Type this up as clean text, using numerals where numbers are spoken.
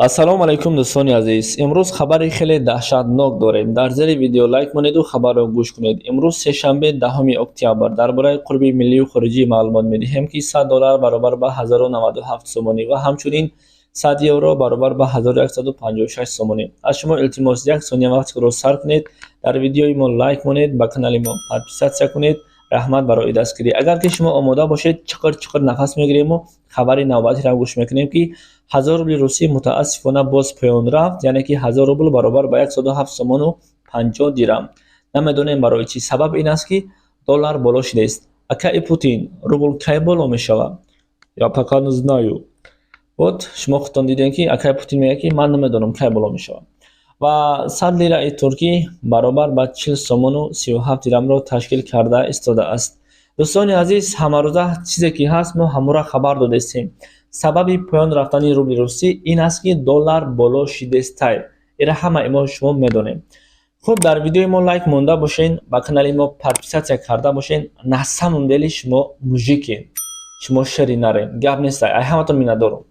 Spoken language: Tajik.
ассалому алайкум дӯстони азиз, имрӯз хабари хеле даҳшатнок дорем. Дар зери видео лайк монеду хабарро гӯш кунед. Имрӯз сешанбе 10 октябр дар бораи қурби миллию хориҷӣ маълумот медиҳем ки $100 баробар ба 1097 сомонӣ ва ҳамчунин 100 евро баробар ба 1156 сомонӣ. Аз шумо илтимос 1 сония вақтиро сарф кунед, дар видеои мо лайк монед, ба канали мо подписатсия кунед. Раҳмат барои дастгирӣ. Агар ки шумо омода бошед, чиқир нафас мегирему хабари навбатиро гӯш мекунем ки 1000 рубли русӣ мутаассифона боз поён рафт, яъне ки 1000 рубл баробар ба 107 сомону 50 дирам. Намедонем барои чӣ. Сабаб ин аст ки доллар боло шудааст. Акаи Путин рубл кай боло мешавад? Я пока не знаю. Вот шумо худтон дидем ки акаи Путин мегӯяд ки ман намедонам кай боло мешавад. ва 100 лираи туркӣ баробар ба 40 сомону 37 дирамро ташкил карда истодааст. Дӯстони азиз, ҳамарӯза чизе ки ҳаст мо ҳамура хабар додастем. Сабаби поён рафтани рубли русӣ ин аст ки доллар боло шидестай. Ира ҳамаи мо шумо медонем. Хуб, дар видеои мо лайк монда бошен, ба канали мо подписатсия карда бошен. На самом деле шумо мужикин, шумо шери нарен. Гап нестай. Ай ҳаматон миннатдорум.